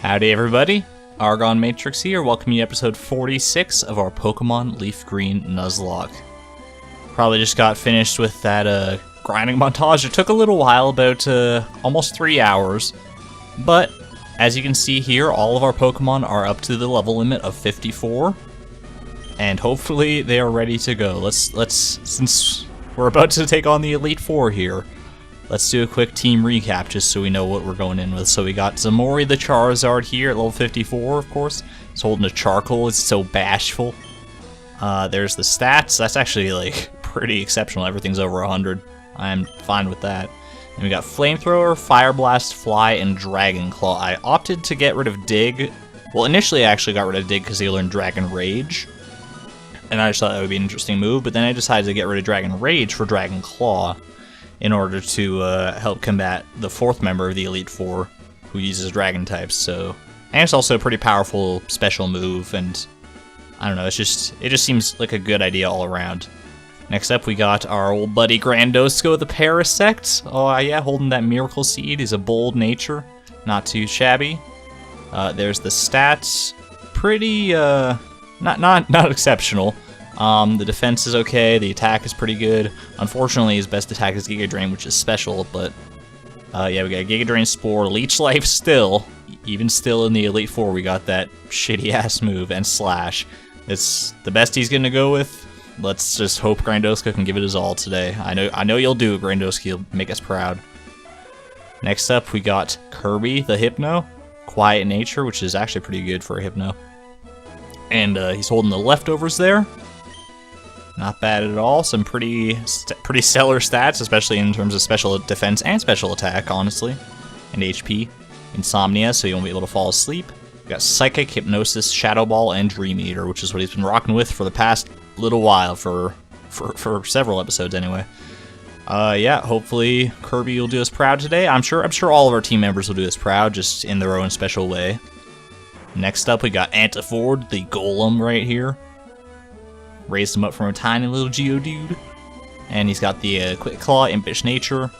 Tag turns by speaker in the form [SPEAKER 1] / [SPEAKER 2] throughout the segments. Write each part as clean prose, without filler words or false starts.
[SPEAKER 1] Howdy everybody, ArgonMatrix here, welcome you to episode 46 of our Pokémon LeafGreen Nuzlocke. Probably just got finished with that grinding montage. It took a little while, about almost 3 hours, but as you can see here, all of our Pokemon are up to the level limit of 54, and hopefully they are ready to go. Let's since we're about to take on the Elite Four here, let's do a quick team recap just so we know what we're going in with. So we got Zamori the Charizard here at level 54, of course. He's holding a charcoal, it's so bashful. There's the stats, that's actually like pretty exceptional, everything's over 100. I'm fine with that. And we got Flamethrower, Fire Blast, Fly, and Dragon Claw. I opted to get rid of Dig. Well, initially I actually got rid of Dig because he learned Dragon Rage. And I just thought that would be an interesting move, but then I decided to get rid of Dragon Rage for Dragon Claw in order to help combat the fourth member of the Elite Four who uses Dragon types. So, and it's also a pretty powerful special move, and I don't know, it just seems like a good idea all around. Next up, we got our old buddy Grandosco the Parasect. Oh yeah, holding that Miracle Seed. He's a bold nature, not too shabby. There's the stats, pretty not exceptional. The defense is okay, the attack is pretty good. Unfortunately, his best attack is Giga Drain, which is special, but yeah, we got Giga Drain, Spore, Leech Life still. Even still in the Elite Four, we got that shitty-ass move, and Slash. It's the best he's gonna go with. Let's just hope Grandoska can give it his all today. I know you'll do it, Grandoska. You'll make us proud. Next up, we got Kirby, the Hypno. Quiet Nature, which is actually pretty good for a Hypno. And he's holding the leftovers there. Not bad at all. Some pretty stellar stats, especially in terms of special defense and special attack, honestly. And HP. Insomnia, so you won't be able to fall asleep. We got Psychic, Hypnosis, Shadow Ball, and Dream Eater, which is what he's been rocking with for the past little while, for several episodes anyway. Yeah, hopefully Kirby will do us proud today. I'm sure all of our team members will do us proud, just in their own special way. Next up, we got Antiford, the Golem right here. Raised him up from a tiny little Geodude. And he's got the Quick Claw, Impish Nature.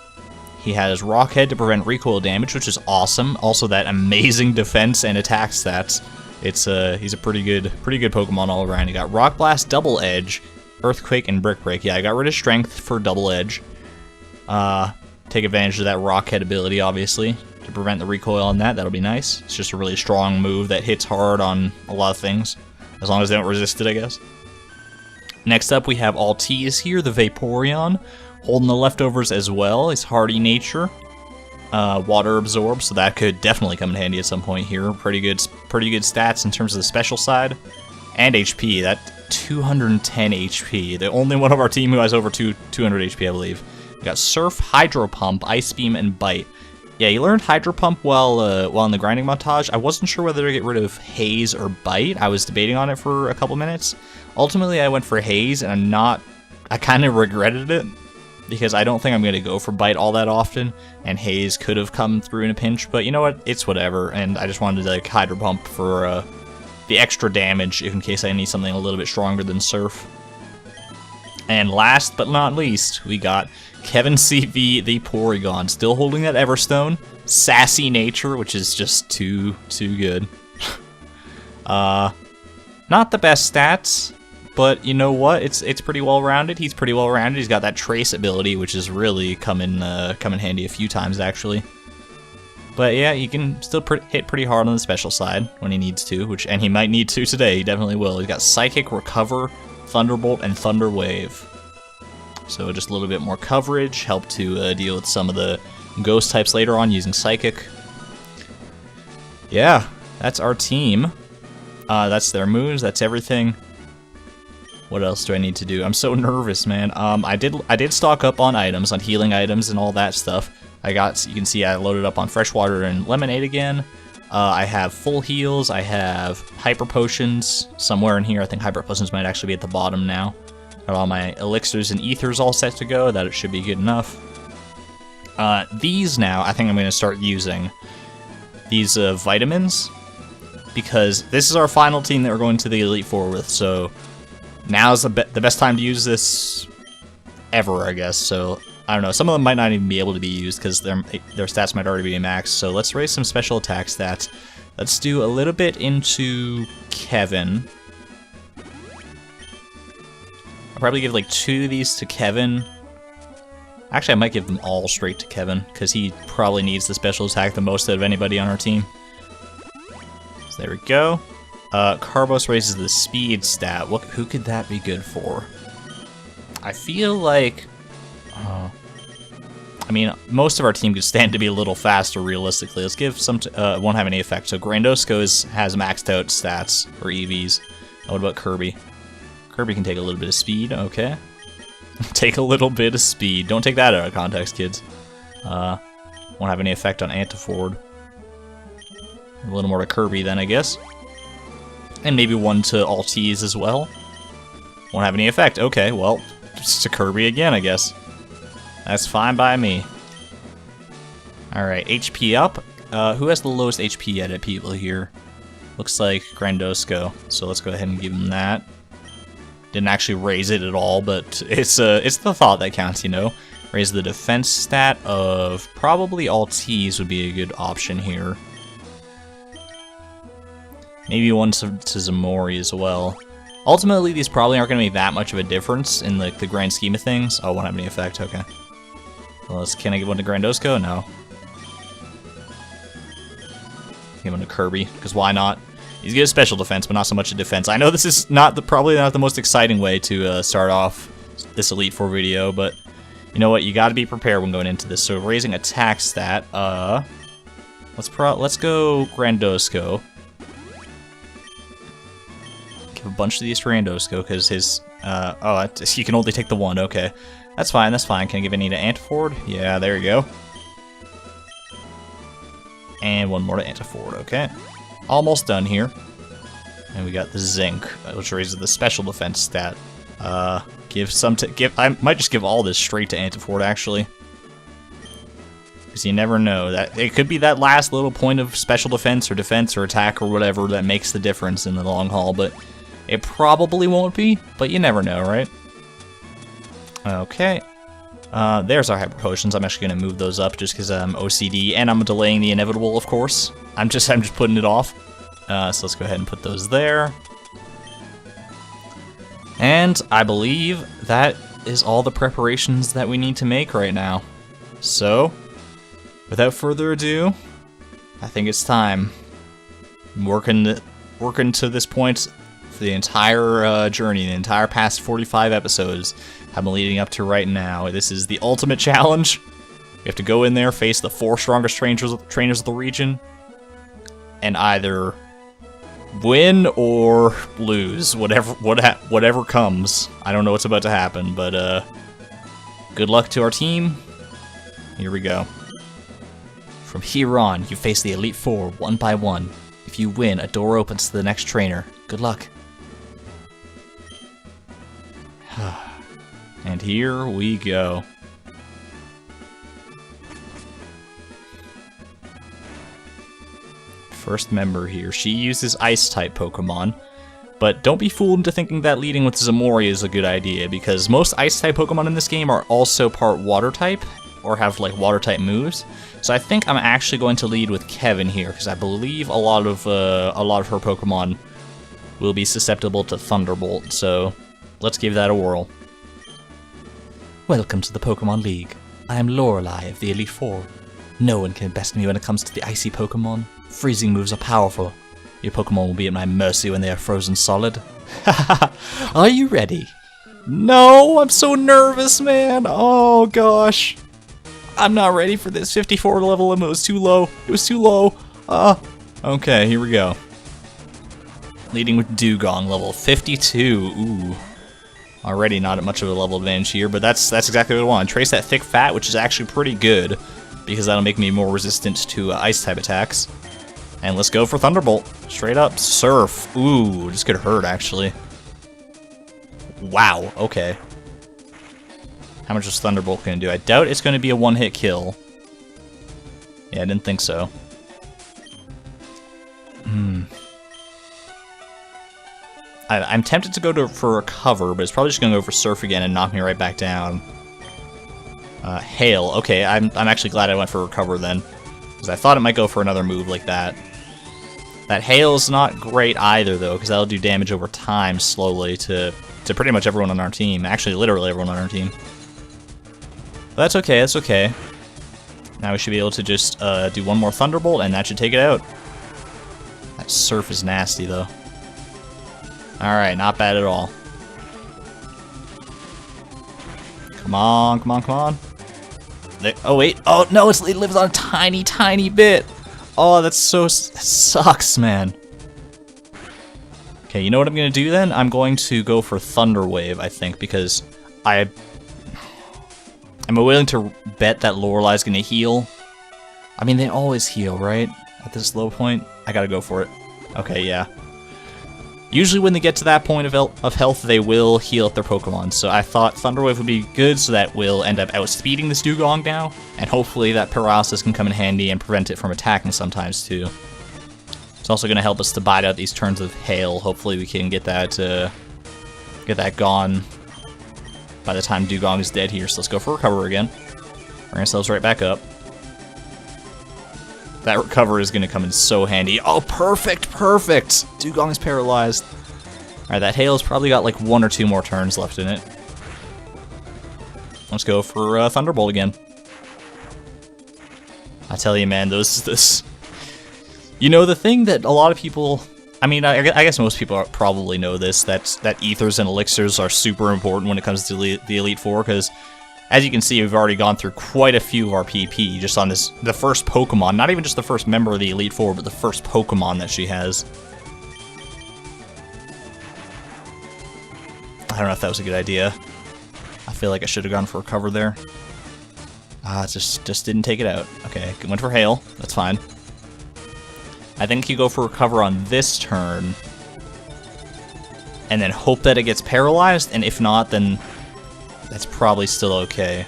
[SPEAKER 1] He has Rock Head to prevent recoil damage, which is awesome. Also, that amazing defense and attack stats. He's a pretty good Pokemon all around. He got Rock Blast, Double Edge, Earthquake, and Brick Break. Yeah, I got rid of Strength for Double Edge. Take advantage of that Rock Head ability, obviously, to prevent the recoil on that. That'll be nice. It's just a really strong move that hits hard on a lot of things, as long as they don't resist it, I guess. Next up, we have Altiz here, the Vaporeon, holding the leftovers as well. It's Hardy Nature, Water Absorb, so that could definitely come in handy at some point here. Pretty good stats in terms of the special side, and HP. That 210 HP. The only one of our team who has over 200 HP, I believe. We got Surf, Hydro Pump, Ice Beam, and Bite. Yeah, you learned Hydro Pump while in the grinding montage. I wasn't sure whether to get rid of Haze or Bite. I was debating on it for a couple minutes. Ultimately, I went for Haze, and I kind of regretted it, because I don't think I'm going to go for Bite all that often, and Haze could have come through in a pinch, but you know what? It's whatever, and I just wanted to like Hydro Pump for the extra damage in case I need something a little bit stronger than Surf. And last but not least, we got Kevin CV, the Porygon, still holding that Everstone. Sassy Nature, which is just too good. Not the best stats, but you know what? It's pretty well rounded. He's pretty well rounded. He's got that Trace ability, which has really come in handy a few times actually. But yeah, he can still hit pretty hard on the special side when he needs to, and he might need to today. He definitely will. He's got Psychic, Recover, Thunderbolt, and Thunder Wave. So just a little bit more coverage, help to deal with some of the ghost types later on using Psychic. Yeah, that's our team. That's their moves. That's everything. What else do I need to do? I'm so nervous, man. I did stock up on items, on healing items and all that stuff. You can see I loaded up on Freshwater and Lemonade again. I have full heals. I have Hyper Potions somewhere in here. I think Hyper Potions might actually be at the bottom now. Got all my Elixirs and Ethers all set to go. That it should be good enough. These now, I think I'm going to start using these vitamins, because this is our final team that we're going to the Elite Four with, so now's the best time to use this ever, I guess. So I don't know, some of them might not even be able to be used because their stats might already be maxed. So let's raise some special attack stats. Let's do a little bit into Kevin. I'll probably give like 2 of these to Kevin. Actually, I might give them all straight to Kevin, because he probably needs the special attack the most out of anybody on our team. So there we go. Carbos raises the speed stat. Who could that be good for? I feel like... I mean, most of our team could stand to be a little faster, realistically. Let's give some... won't have any effect. So Grandoska has maxed out stats, or EVs. What about Kirby? Kirby can take a little bit of speed, okay. Take a little bit of speed. Don't take that out of context, kids. Won't have any effect on Antiford. A little more to Kirby then, I guess. And maybe 1 to Altiz as well. Won't have any effect. Okay, well, just to Kirby again, I guess. That's fine by me. Alright, HP up. Who has the lowest HP edit people here? Looks like Grandoska. So let's go ahead and give him that. Didn't actually raise it at all, but it's the thought that counts, you know. Raise the defense stat of probably Altiz would be a good option here. Maybe 1 to Zamori as well. Ultimately, these probably aren't going to make that much of a difference in like the grand scheme of things. Oh, won't have any effect. Okay. Well, can I give one to Grandosco? No. Give one to Kirby, because why not? He's good at special defense, but not so much at defense. I know this is probably not the most exciting way to start off this Elite Four video, but you know what? You got to be prepared when going into this. So raising attack stat. Let's go Grandosco. Give a bunch of these to Grandosco because his you can only take the one. Okay, that's fine. That's fine. Can I give any to Antiford? Yeah, there you go. And one more to Antiford. Okay, almost done here. And we got the Zinc, which raises the special defense stat. I might just give all this straight to Antiford actually, because you never know. That it could be that last little point of special defense or attack or whatever that makes the difference in the long haul, but it probably won't be, but you never know, right? Okay. There's our hyper potions. I'm actually going to move those up just because I'm OCD and I'm delaying the inevitable, of course. I'm just putting it off. So let's go ahead and put those there. And I believe that is all the preparations that we need to make right now. So, without further ado, I think it's time. Working to this point for the entire journey, the entire past 45 episodes have been leading up to right now. This is the ultimate challenge. We have to go in there, face the 4 strongest trainers of the region, and either win or lose, whatever comes. I don't know what's about to happen, but good luck to our team. Here we go. From here on, you face the Elite Four one by one. If you win, a door opens to the next trainer. Good luck. And here we go. First member here. She uses Ice-type Pokemon, but don't be fooled into thinking that leading with Zamori is a good idea, because most Ice-type Pokemon in this game are also part Water-type, or have like Water-type moves. So I think I'm actually going to lead with Kevin here, because I believe a lot of her Pokemon will be susceptible to Thunderbolt. So let's give that a whirl. Welcome to the Pokemon League. I am Lorelei of the Elite Four. No one can best me when it comes to the icy Pokemon. Freezing moves are powerful. Your Pokemon will be at my mercy when they are frozen solid. Are you ready? No, I'm so nervous, man. Oh, gosh. I'm not ready for this. 54 level limit was too low. It was too low. Okay, here we go. Leading with Dugong, level 52. Ooh. Already not at much of a level advantage here, but that's exactly what I want. Trace that thick fat, which is actually pretty good, because that'll make me more resistant to Ice-type attacks. And let's go for Thunderbolt. Straight up. Surf. Ooh, this could hurt, actually. Wow, okay. How much is Thunderbolt going to do? I doubt it's going to be a one-hit kill. Yeah, I didn't think so. I'm tempted to go for Recover, but it's probably just going to go for Surf again and knock me right back down. Hail. Okay, I'm actually glad I went for Recover then, because I thought it might go for another move like that. That Hail's not great either, though, because that'll do damage over time slowly to pretty much everyone on our team. Actually, literally everyone on our team. But that's okay, that's okay. Now we should be able to just do one more Thunderbolt, and that should take it out. That Surf is nasty, though. Alright, not bad at all. Come on, come on, come on. Oh, wait. Oh, no, it lives on a tiny, tiny bit. Oh, that sucks, man. Okay, you know what I'm going to do then? I'm going to go for Thunder Wave, I think, because I'm willing to bet that Lorelei's going to heal. I mean, they always heal, right? At this low point? I gotta go for it. Okay, yeah. Usually when they get to that point of health, they will heal up their Pokemon, so I thought Thunder Wave would be good, so that we'll end up outspeeding this Dugong now, and hopefully that Paralysis can come in handy and prevent it from attacking sometimes, too. It's also going to help us to bide out these turns of Hail. Hopefully we can get that gone by the time Dugong is dead here, so let's go for Recover again. Bring ourselves right back up. That Recover is going to come in so handy. Oh, perfect, perfect! Dugong is paralyzed. Alright, that Hail's probably got like 1 or 2 more turns left in it. Let's go for Thunderbolt again. I tell you, man, this... You know, the thing that a lot of people... I mean, I guess most people probably know this, that Ethers and Elixirs are super important when it comes to the Elite Four, because, as you can see, we've already gone through quite a few of our PP just on the first Pokemon. Not even just the first member of the Elite Four, but the first Pokemon that she has. I don't know if that was a good idea. I feel like I should have gone for a cover there. Ah, it just didn't take it out. Okay, went for Hail. That's fine. I think you go for a cover on this turn, and then hope that it gets paralyzed, and if not, then that's probably still okay.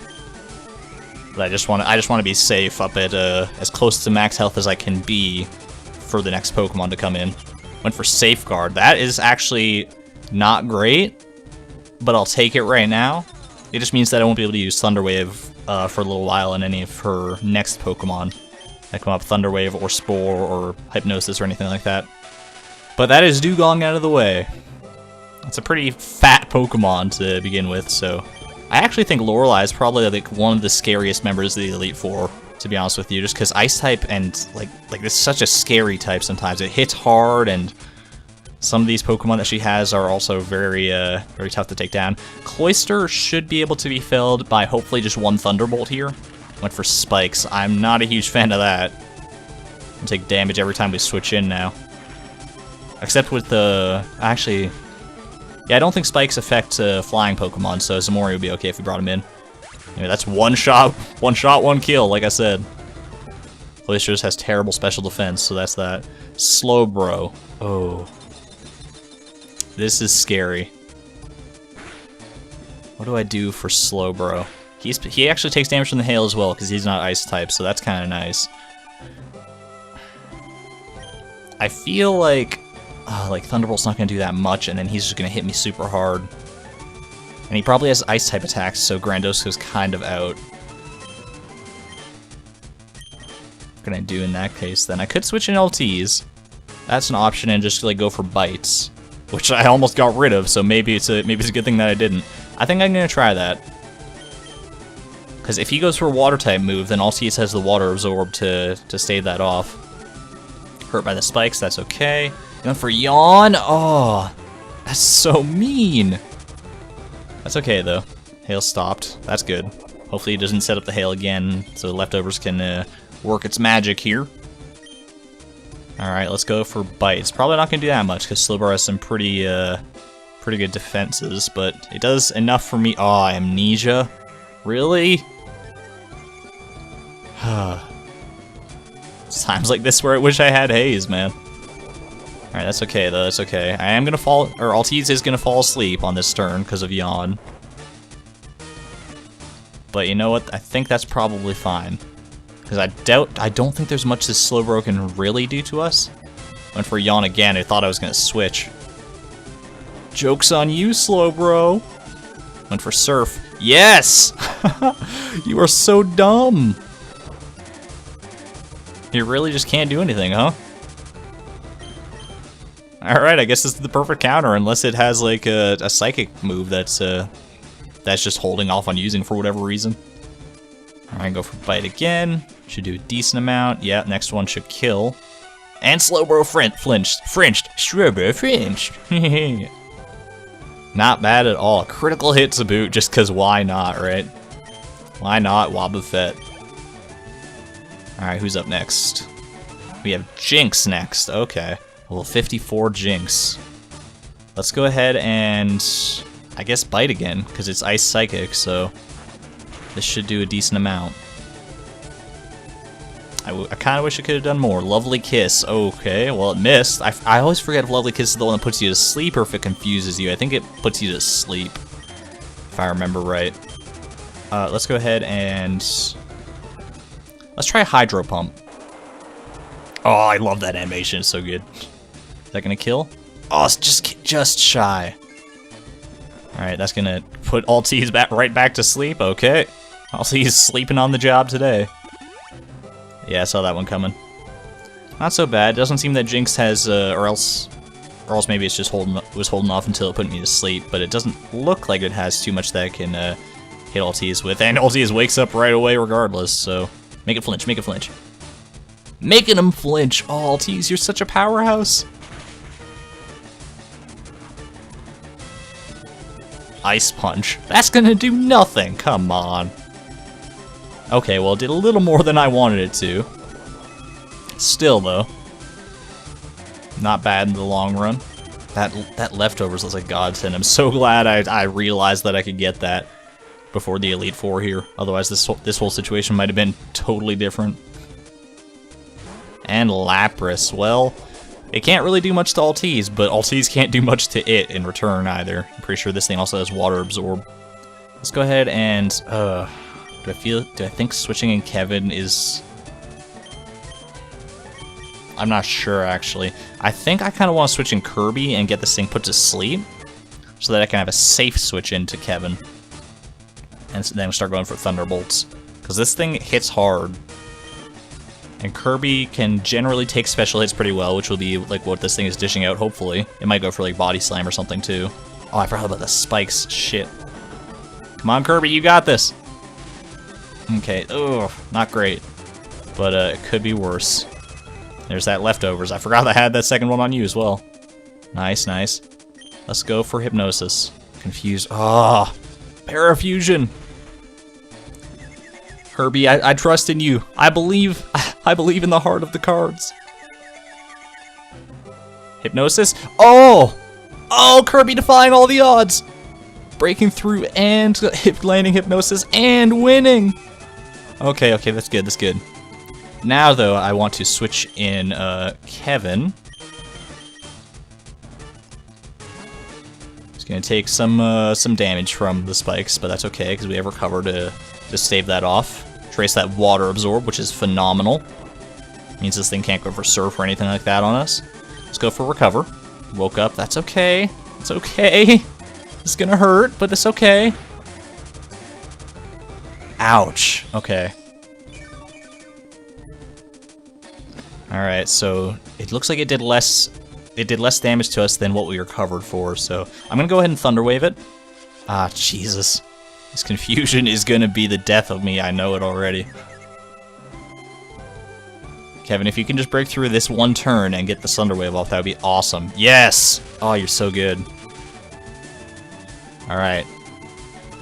[SPEAKER 1] But I just want to be safe up at as close to max health as I can be for the next Pokemon to come in. Went for Safeguard. That is actually not great, but I'll take it right now. It just means that I won't be able to use Thunder Wave for a little while in any of her next Pokemon that come up, Thunder Wave or Spore or Hypnosis or anything like that. But that is Dugong out of the way. It's a pretty fat Pokemon to begin with, so I actually think Lorelei is probably like one of the scariest members of the Elite Four, to be honest with you, just because Ice type and like this is such a scary type sometimes. It hits hard, and some of these Pokemon that she has are also very very tough to take down. Cloyster should be able to be felled by hopefully just one Thunderbolt here. Went for Spikes. I'm not a huge fan of that. We'll take damage every time we switch in now. Except with the... Actually... Yeah, I don't think Spikes affect flying Pokemon, so Zamori would be okay if we brought him in. Anyway, that's one shot, one kill, like I said. Cloyster has terrible special defense, so that's that. Slowbro. Oh. This is scary. What do I do for Slowbro? He actually takes damage from the Hail as well, because he's not Ice type, so that's kind of nice. I feel like Thunderbolt's not going to do that much, and then he's just going to hit me super hard. And he probably has Ice type attacks, so Grandosko's kind of out. What can I do in that case then? I could switch in LTs. That's an option, and just like go for Bites, which I almost got rid of, so maybe it's a good thing that I didn't. I think I'm going to try that. Because if he goes for a Water type move, then all he has the Water Absorb to stave that off. Hurt by the Spikes, that's okay. Going for Yawn? Oh, that's so mean. That's okay though. Hail stopped. That's good. Hopefully he doesn't set up the Hail again, so the Leftovers can work its magic here. Alright, let's go for Bites. Probably not going to do that much, because Slowbro has some pretty good defenses, but it does enough for me. Oh, Amnesia? Really? It's times like this where I wish I had Haze, man. Alright, that's okay though, that's okay. I am gonna fall, or Altiz is gonna fall asleep on this turn because of Yawn. But you know what, I think that's probably fine. Because I don't think there's much this Slowbro can really do to us. Went for Yawn again, I thought I was gonna switch. Joke's on you, Slowbro! Went for Surf. Yes! You are so dumb! You really just can't do anything, huh? Alright, I guess this is the perfect counter, unless it has like a Psychic move that's just holding off on using for whatever reason. Alright, go for Bite again. Should do a decent amount. Yeah, next one should kill. And Slowbro flinched. Slowbro flinched. Not bad at all. Critical hit to boot, just because why not, right? Why not Wobbuffet? Alright, who's up next? We have Jinx next. Okay. Level 54 Jinx. Let's go ahead and, I guess, Bite again, because it's Ice Psychic, so this should do a decent amount. I kind of wish I could have done more. Lovely Kiss. Okay, well, it missed. I always forget if Lovely Kiss is the one that puts you to sleep or if it confuses you. I think it puts you to sleep, if I remember right. Let's go ahead and let's try Hydro Pump. Oh, I love that animation. It's so good. Is that gonna kill? Oh, it's just shy. All right, that's gonna put Altiz right back to sleep. Okay, Altiz sleeping on the job today. Yeah, I saw that one coming. Not so bad. Doesn't seem that Jinx has, or else Or else maybe it's just was holding off until it put me to sleep, but it doesn't look like it has too much that it can hit Altiz with. And Altiz wakes up right away regardless, so make it flinch, make it flinch. Making him flinch! Oh, Altiz, you're such a powerhouse! Ice Punch. That's gonna do nothing, come on. Okay, well, it did a little more than I wanted it to. Still, though. Not bad in the long run. That leftovers looks like godsend. I'm so glad I realized that I could get that before the Elite Four here. Otherwise, this whole situation might have been totally different. And Lapras. Well, it can't really do much to Altiz, but Altiz can't do much to it in return either. I'm pretty sure this thing also has Water Absorb. Let's go ahead and do I think switching in Kevin is... I'm not sure, actually. I think I kind of want to switch in Kirby and get this thing put to sleep, so that I can have a safe switch into Kevin. And then we'll start going for Thunderbolts. Because this thing hits hard. And Kirby can generally take special hits pretty well, which will be like what this thing is dishing out, hopefully. It might go for like Body Slam or something, too. Oh, I forgot about the spikes. Shit. Come on, Kirby, you got this! Okay, ugh, not great. But it could be worse. There's that leftovers. I forgot I had that second one on you as well. Nice, nice. Let's go for Hypnosis. Confused. Ah, Parafusion. Kirby, I trust in you. I believe in the heart of the cards. Hypnosis. Oh! Oh, Kirby defying all the odds. Breaking through and landing Hypnosis and winning. Okay, okay, that's good, that's good. Now, though, I want to switch in Kevin. He's gonna take some damage from the spikes, but that's okay because we have Recover to stave that off. Trace that Water Absorb, which is phenomenal. Means this thing can't go for Surf or anything like that on us. Let's go for Recover. Woke up. That's okay. It's okay. It's gonna hurt, but it's okay. Ouch. Okay. Alright, so it looks like it did less damage to us than what we recovered for, so I'm gonna go ahead and Thunder Wave it. Ah, Jesus. This confusion is gonna be the death of me, I know it already. Kevin, if you can just break through this one turn and get the Thunder Wave off, that would be awesome. Yes! Oh, you're so good. Alright.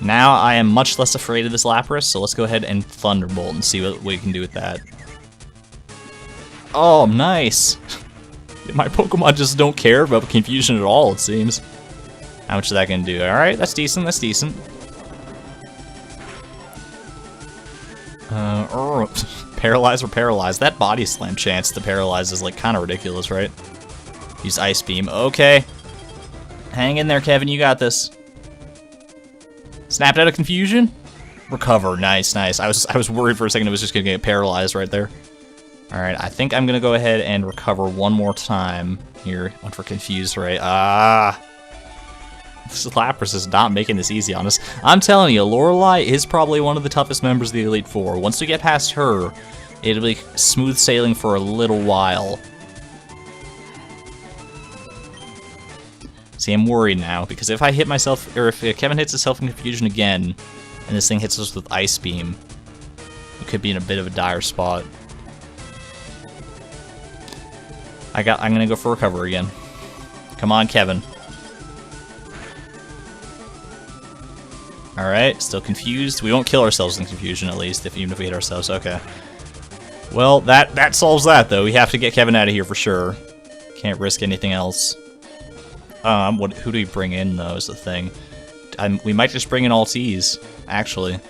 [SPEAKER 1] Now I am much less afraid of this Lapras, so let's go ahead and Thunderbolt and see what we can do with that. Oh, nice! My Pokemon just don't care about confusion at all, it seems. How much is that gonna do? Alright, that's decent, that's decent. Paralyze or Paralyze. That Body Slam chance to Paralyze is like kind of ridiculous, right? Use Ice Beam. Okay. Hang in there, Kevin, you got this. Snapped out of confusion? Recover. Nice, nice. I was worried for a second it was just gonna get paralyzed right there. Alright, I think I'm gonna go ahead and recover one more time here. One for confused, right? Ah! This Lapras is not making this easy on us. I'm telling you, Lorelei is probably one of the toughest members of the Elite Four. Once we get past her, it'll be smooth sailing for a little while. See, I'm worried now, because if I hit myself, or if Kevin hits himself in confusion again, and this thing hits us with Ice Beam, we could be in a bit of a dire spot. I'm gonna go for Recover again. Come on, Kevin. Alright, still confused. We won't kill ourselves in confusion, at least, even if we hit ourselves. Okay. Well, that solves that, though. We have to get Kevin out of here for sure. Can't risk anything else. Who do we bring in, though, is the thing. We might just bring in Altiz, actually.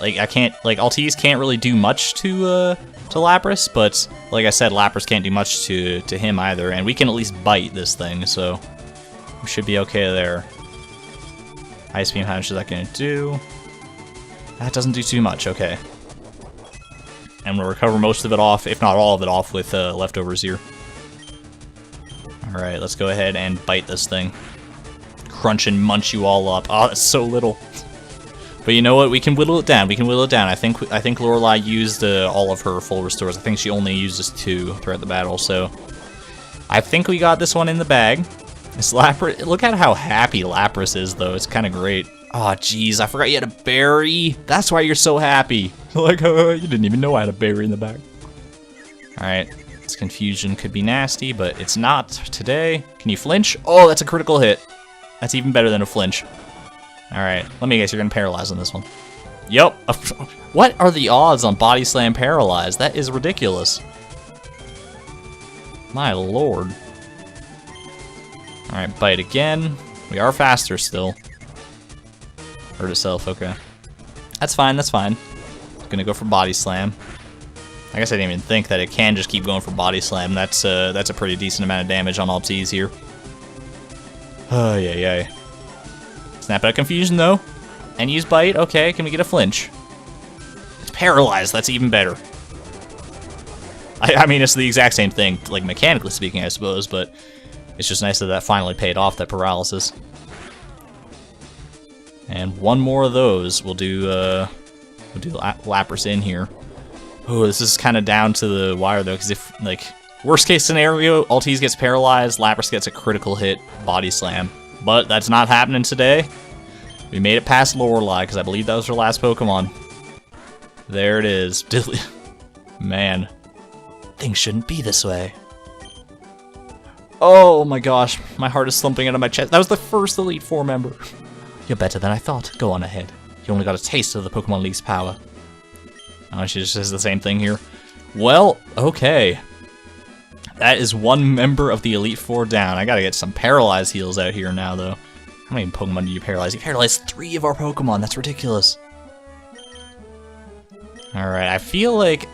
[SPEAKER 1] Like, Altiz can't really do much to Lapras, but, like I said, Lapras can't do much to him either, and we can at least bite this thing, so we should be okay there. Ice Beam, how much is that gonna do? That doesn't do too much, okay. And we'll recover most of it off, if not all of it off, with leftovers here. Alright, let's go ahead and bite this thing. Crunch and munch you all up. Oh, that's so little. But you know what? We can whittle it down. We can whittle it down. I think Lorelei used all of her full restores. I think she only uses 2 throughout the battle, so I think we got this one in the bag. This Lapras, look at how happy Lapras is, though. It's kind of great. Oh, jeez, I forgot you had a berry. That's why you're so happy. Like, you didn't even know I had a berry in the bag. All right, this confusion could be nasty, but it's not today. Can you flinch? Oh, that's a critical hit. That's even better than a flinch. All right, let me guess, you're gonna paralyze on this one. Yep. What are the odds on Body Slam Paralyzed? That is ridiculous. My lord. All right, bite again. We are faster still. Hurt itself, okay. That's fine, that's fine. Gonna go for Body Slam. I guess I didn't even think that it can just keep going for Body Slam. That's a pretty decent amount of damage on all T's here. Oh, yeah. Snap out of confusion, though. And use bite. Okay, can we get a flinch? It's paralyzed. That's even better. I mean, it's the exact same thing, like mechanically speaking, I suppose, but it's just nice that that finally paid off, that paralysis. And one more of those. We'll do Lapras in here. Oh, this is kind of down to the wire, though, because if, like, worst case scenario, Altiz gets paralyzed, Lapras gets a critical hit, Body Slam. But that's not happening today. We made it past Lorelei, because I believe that was her last Pokemon. There it is. Man. Things shouldn't be this way. Oh my gosh, my heart is thumping out of my chest. That was the first Elite Four member. You're better than I thought. Go on ahead. You only got a taste of the Pokemon League's power. Oh, she just says the same thing here. Well, okay. That is one member of the Elite Four down. I gotta get some paralyzed heals out here now, though. How many Pokemon do you paralyze? You paralyzed 3 of our Pokemon. That's ridiculous. Alright, I feel like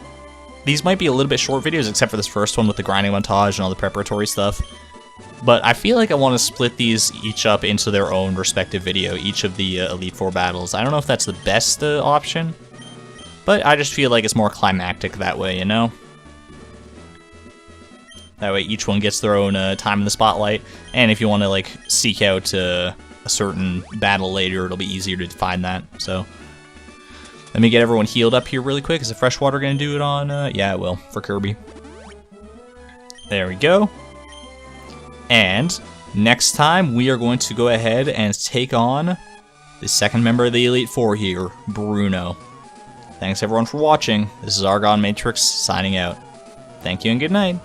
[SPEAKER 1] these might be a little bit short videos, except for this first one with the grinding montage and all the preparatory stuff. But I feel like I want to split these each up into their own respective video, each of the Elite Four battles. I don't know if that's the best option, but I just feel like it's more climactic that way, you know? That way each one gets their own time in the spotlight, and if you want to like seek out a certain battle later, it'll be easier to find that, so... Let me get everyone healed up here really quick. Is the freshwater going to do it on... yeah, it will, for Kirby. There we go. And next time, we are going to go ahead and take on the second member of the Elite Four here, Bruno. Thanks everyone for watching. This is ArgonMatrix signing out. Thank you and good night.